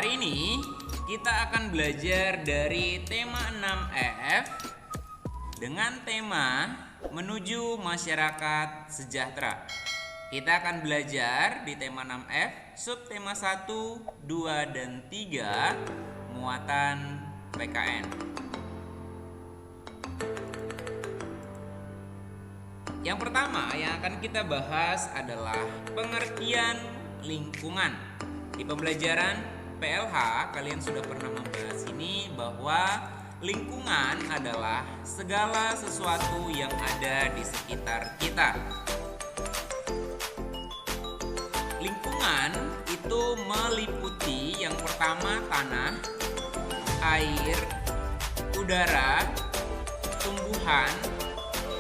Hari ini kita akan belajar dari tema 6F dengan tema menuju masyarakat sejahtera. Kita akan belajar di tema 6F, subtema 1, 2, dan 3, muatan PKN. Yang pertama yang akan kita bahas adalah pengertian lingkungan. Di pembelajaran PLH kalian sudah pernah membahas ini bahwa lingkungan adalah segala sesuatu yang ada di sekitar kita. Lingkungan itu meliputi yang pertama tanah, air, udara, tumbuhan,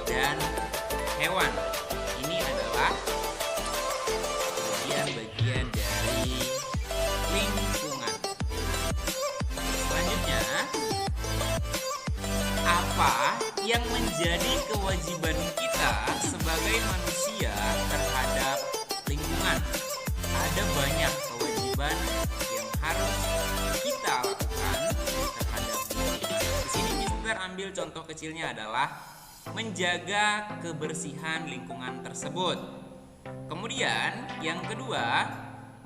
dan hewan. Ini adalah bagian-bagian dari lingkungan. Selanjutnya, apa yang menjadi kewajiban kita sebagai manusia terhadap lingkungan? Ada banyak kewajiban yang harus kita lakukan terhadap lingkungan. Di sini Mister ambil contoh kecilnya adalah menjaga kebersihan lingkungan tersebut. Kemudian yang kedua,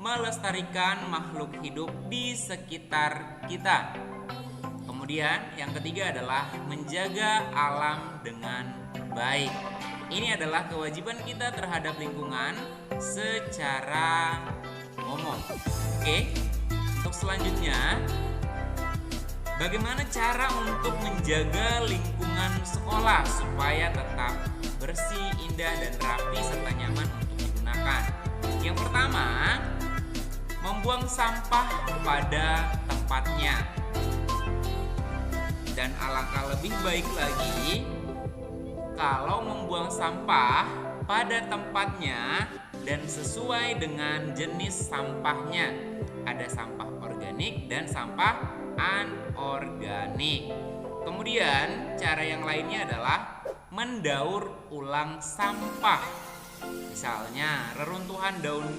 melestarikan makhluk hidup di sekitar kita. Kemudian yang ketiga adalah menjaga alam dengan baik. Ini adalah kewajiban kita terhadap lingkungan secara umum. Oke, untuk selanjutnya, bagaimana cara untuk menjaga lingkungan sekolah supaya tetap bersih, indah, dan rapi serta nyaman untuk digunakan? Yang pertama, membuang sampah pada tempatnya. Dan alangkah lebih baik lagi kalau membuang sampah pada tempatnya dan sesuai dengan jenis sampahnya. Ada sampah organik dan sampah anorganik. Kemudian cara yang lainnya adalah mendaur ulang sampah. Misalnya reruntuhan daun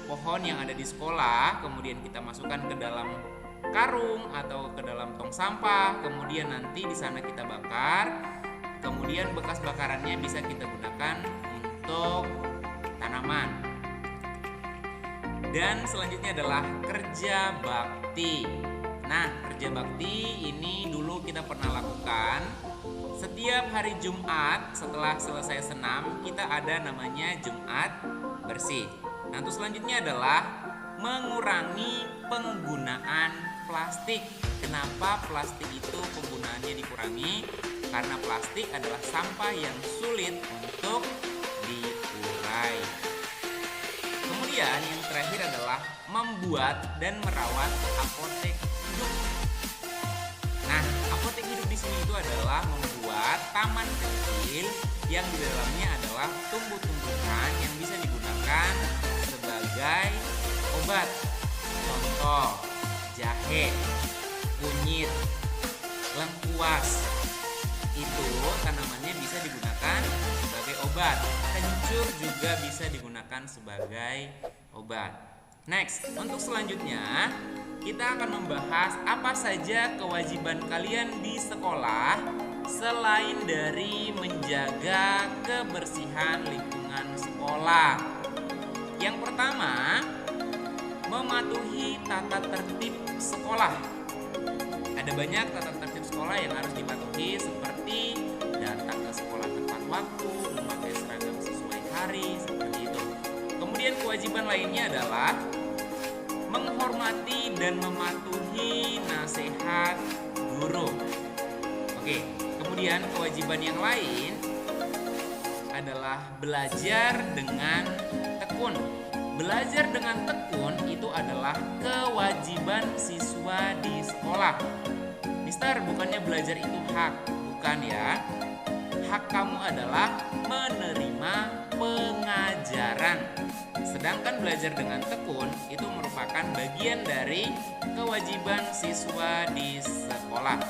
pohon yang ada di sekolah kemudian kita masukkan ke dalam karung atau ke dalam tong sampah, kemudian nanti di sana kita bakar. Kemudian bekas bakarannya bisa kita gunakan untuk tanaman. Dan selanjutnya adalah kerja bakti. Nah, kerja bakti ini dulu kita pernah lakukan. Setiap hari Jumat setelah selesai senam, kita ada namanya Jumat bersih. Nah, untuk selanjutnya adalah mengurangi penggunaan plastik. Kenapa plastik itu penggunaannya dikurangi? Karena plastik adalah sampah yang sulit untuk diurai. Kemudian yang terakhir adalah membuat dan merawat apotek hidup. Nah, apotek hidup di sini itu adalah membuat taman kecil yang di dalamnya adalah tumbuh-tumbuhan yang bisa digunakan sebagai obat. Contoh, jahe, kunyit, lengkuas. Itu tanamannya bisa digunakan sebagai obat. Kencur juga bisa digunakan sebagai obat. Next, untuk selanjutnya kita akan membahas apa saja kewajiban kalian di sekolah selain dari menjaga kebersihan lingkungan sekolah. Yang pertama, mematuhi tata tertib sekolah. Ada banyak tata tertib sekolah yang harus dipatuhi seperti datang ke sekolah tepat waktu, memakai seragam sesuai hari, seperti itu. Kemudian kewajiban lainnya adalah menghormati dan mematuhi nasihat guru. Oke, kemudian kewajiban yang lain adalah belajar dengan tekun. Belajar dengan tekun itu adalah kewajiban siswa di sekolah. Mister, bukannya belajar itu hak, bukan ya? Hak kamu adalah menerima pengajaran. Sedangkan belajar dengan tekun itu merupakan bagian dari kewajiban siswa di sekolah.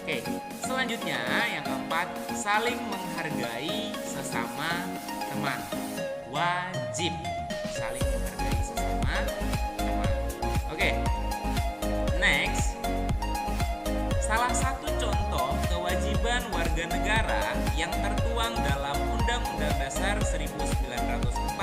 Oke, selanjutnya yang keempat, saling menghargai sesama teman. Wajib saling menghargai sesama teman. Oke, warga negara yang tertuang dalam Undang-Undang Dasar 1945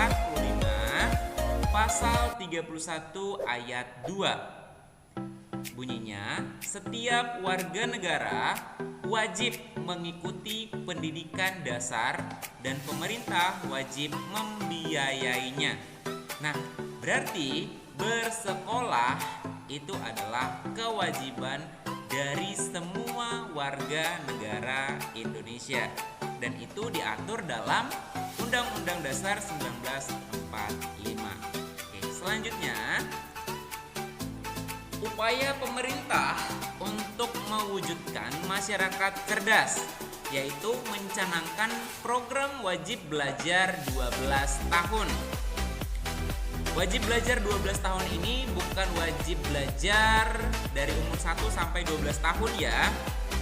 Pasal 31 ayat 2. Bunyinya, setiap warga negara wajib mengikuti pendidikan dasar dan pemerintah wajib membiayainya. Nah, berarti bersekolah itu adalah kewajiban dari semua warga negara Indonesia, dan itu diatur dalam Undang-Undang Dasar 1945. Oke, selanjutnya, upaya pemerintah untuk mewujudkan masyarakat cerdas, yaitu mencanangkan program wajib belajar 12 tahun. Wajib belajar 12 tahun ini bukan wajib belajar dari umur 1 sampai 12 tahun ya.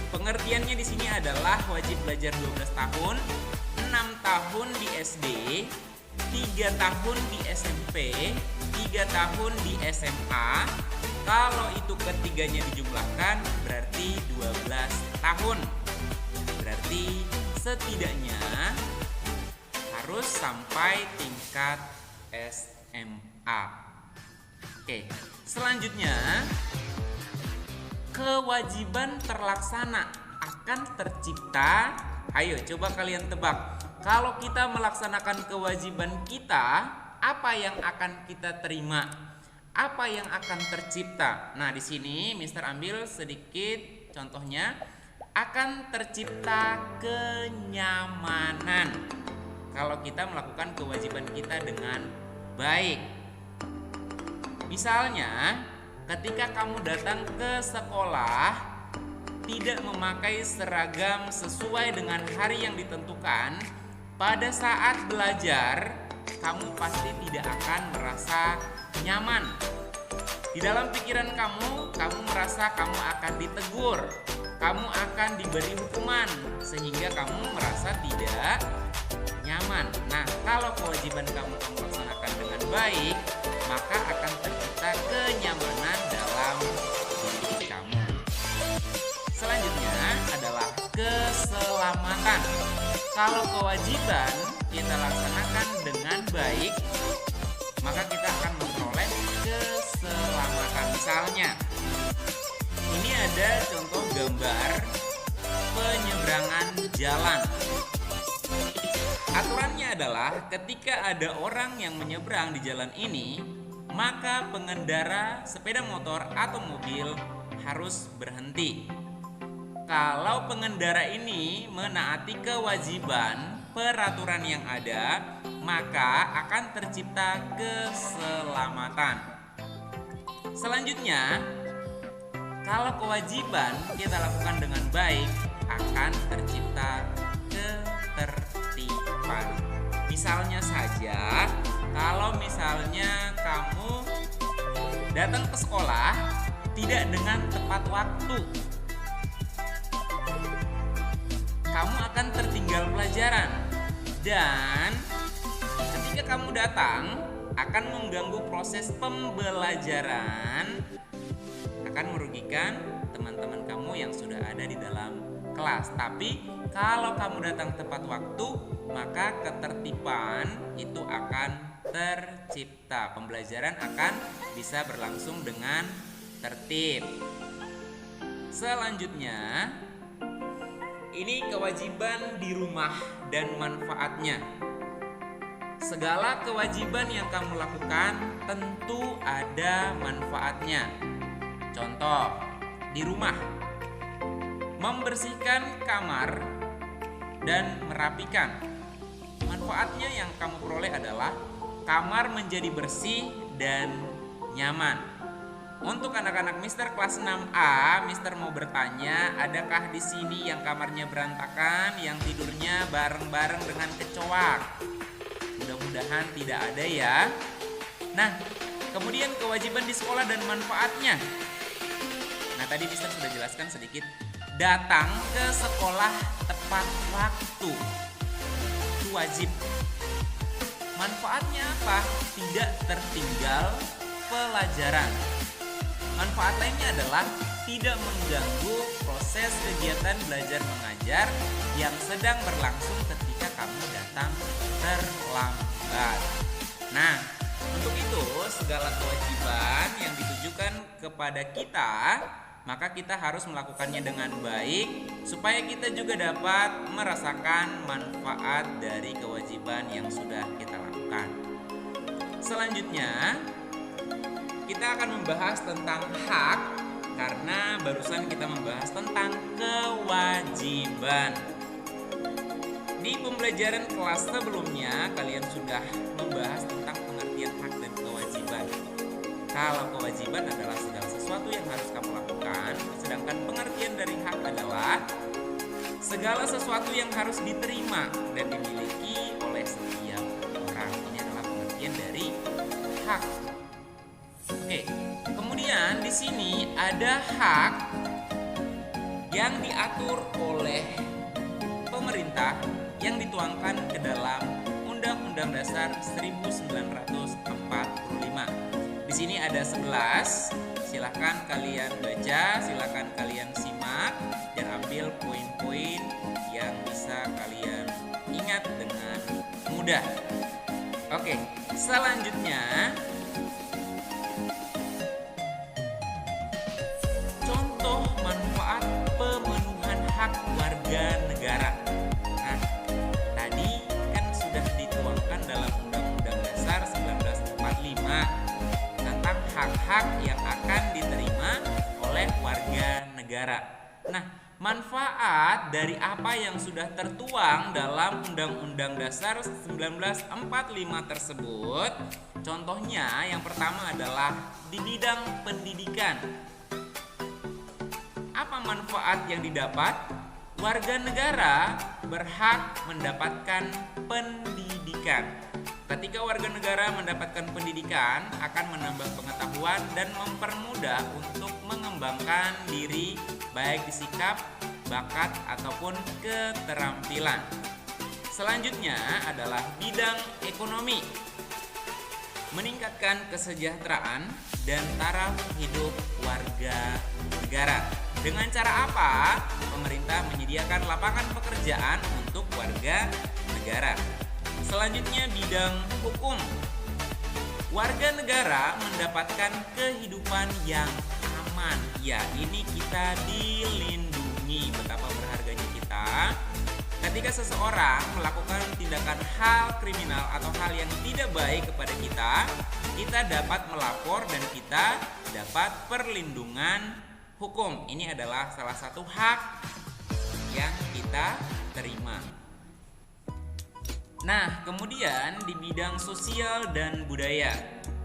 Pengertiannya di sini adalah wajib belajar 12 tahun, 6 tahun di SD, 3 tahun di SMP, 3 tahun di SMA. Kalau itu ketiganya dijumlahkan berarti 12 tahun. Berarti setidaknya harus sampai tingkat SMA. Oke, selanjutnya, kewajiban terlaksana akan tercipta. Ayo coba kalian tebak. Kalau kita melaksanakan kewajiban kita, apa yang akan kita terima? Apa yang akan tercipta? Nah, di sini Mister ambil sedikit contohnya. Akan tercipta kenyamanan kalau kita melakukan kewajiban kita dengan baik. Misalnya, ketika kamu datang ke sekolah tidak memakai seragam sesuai dengan hari yang ditentukan, pada saat belajar kamu pasti tidak akan merasa nyaman. Di dalam pikiran kamu merasa kamu akan ditegur, kamu akan diberi hukuman, sehingga kamu merasa tidak nyaman. Nah, kalau kewajiban kamu laksanakan dengan baik, maka akan tercipta kenyamanan dalam diri kamu. Selanjutnya adalah keselamatan. Kalau kewajiban kita laksanakan dengan baik, maka kita akan memperoleh keselamatan. Misalnya, ini ada contoh gambar penyeberangan jalan. Aturannya adalah ketika ada orang yang menyeberang di jalan ini, maka pengendara sepeda motor atau mobil harus berhenti. Kalau pengendara ini menaati kewajiban peraturan yang ada, maka akan tercipta keselamatan. Selanjutnya, kalau kewajiban kita lakukan dengan baik, akan tercipta ketertiban. Misalnya saja, kalau misalnya kamu datang ke sekolah tidak dengan tepat waktu, kamu akan tertinggal pelajaran. Dan ketika kamu datang akan mengganggu proses pembelajaran, akan merugikan teman-teman kamu yang sudah ada di dalam kelas. Tapi kalau kamu datang tepat waktu, maka ketertiban itu akan tercipta. Pembelajaran akan bisa berlangsung dengan tertib. Selanjutnya, ini kewajiban di rumah dan manfaatnya. Segala kewajiban yang kamu lakukan tentu ada manfaatnya. Contoh, di rumah, membersihkan kamar dan merapikan. Manfaatnya yang kamu peroleh adalah kamar menjadi bersih dan nyaman. Untuk anak-anak Mister kelas 6A, Mister mau bertanya, adakah di sini yang kamarnya berantakan, yang tidurnya bareng-bareng dengan kecoak? Mudah-mudahan tidak ada ya. Nah, kemudian kewajiban di sekolah dan manfaatnya. Nah, tadi Mister sudah jelaskan sedikit. Datang ke sekolah tepat waktu itu wajib. Manfaatnya apa? Tidak tertinggal pelajaran. Manfaat lainnya adalah tidak mengganggu proses kegiatan belajar mengajar yang sedang berlangsung ketika kamu datang terlambat. Nah, untuk itu segala kewajiban yang ditujukan kepada kita, maka kita harus melakukannya dengan baik supaya kita juga dapat merasakan manfaat dari kewajiban yang sudah kita lakukan. Selanjutnya, kita akan membahas tentang hak karena barusan kita membahas tentang kewajiban. Di pembelajaran kelas sebelumnya kalian sudah membahas tentang pengertian hak dan kewajiban. Kalau kewajiban adalah segala sesuatu yang harus kamu lakukan, sedangkan pengertian dari hak adalah segala sesuatu yang harus diterima dan dimiliki oleh setiap orang. Ini adalah pengertian dari hak. Oke, kemudian di sini ada hak yang diatur oleh pemerintah yang dituangkan ke dalam Undang-Undang Dasar 1945. Di sini ada 11. Silahkan kalian baca, silahkan kalian simak dan ambil poin-poin yang bisa kalian ingat dengan mudah. Oke, selanjutnya contoh manfaat pemenuhan hak warga negara. Nah, tadi kan sudah dituangkan dalam Undang-Undang Dasar 1945 tentang hak-hak yang akan diterima oleh warga negara. Nah, manfaat dari apa yang sudah tertuang dalam Undang-Undang Dasar 1945 tersebut, contohnya yang pertama adalah di bidang pendidikan. Apa manfaat yang didapat? Warga negara berhak mendapatkan pendidikan. Ketika warga negara mendapatkan pendidikan, akan menambah pengetahuan dan mempermudah untuk mengembangkan diri baik di sikap, bakat, ataupun keterampilan. Selanjutnya adalah bidang ekonomi. Meningkatkan kesejahteraan dan taraf hidup warga negara. Dengan cara apa? Pemerintah menyediakan lapangan pekerjaan untuk warga negara. Selanjutnya bidang hukum. Warga negara mendapatkan kehidupan yang aman. Ya, ini kita dilindungi. Betapa berharganya kita ketika seseorang melakukan tindakan hal kriminal atau hal yang tidak baik kepada kita dapat melapor dan kita dapat perlindungan hukum. Ini adalah salah satu hak yang kita terima. Nah, kemudian di bidang sosial dan budaya,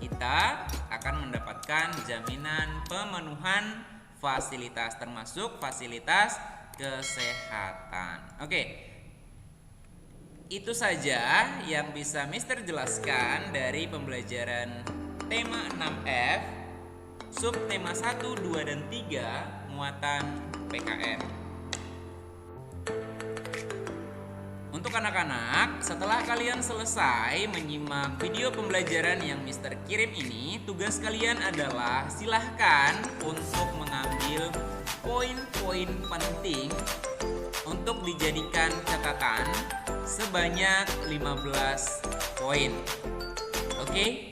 kita akan mendapatkan jaminan pemenuhan fasilitas termasuk fasilitas kesehatan. Oke. Itu saja yang bisa Mister jelaskan dari pembelajaran tema 6F, subtema 1, 2, dan 3, muatan PKN. Untuk anak-anak, setelah kalian selesai menyimak video pembelajaran yang Mister kirim ini, tugas kalian adalah silahkan untuk mengambil poin-poin penting untuk dijadikan catatan sebanyak 15 poin. Oke?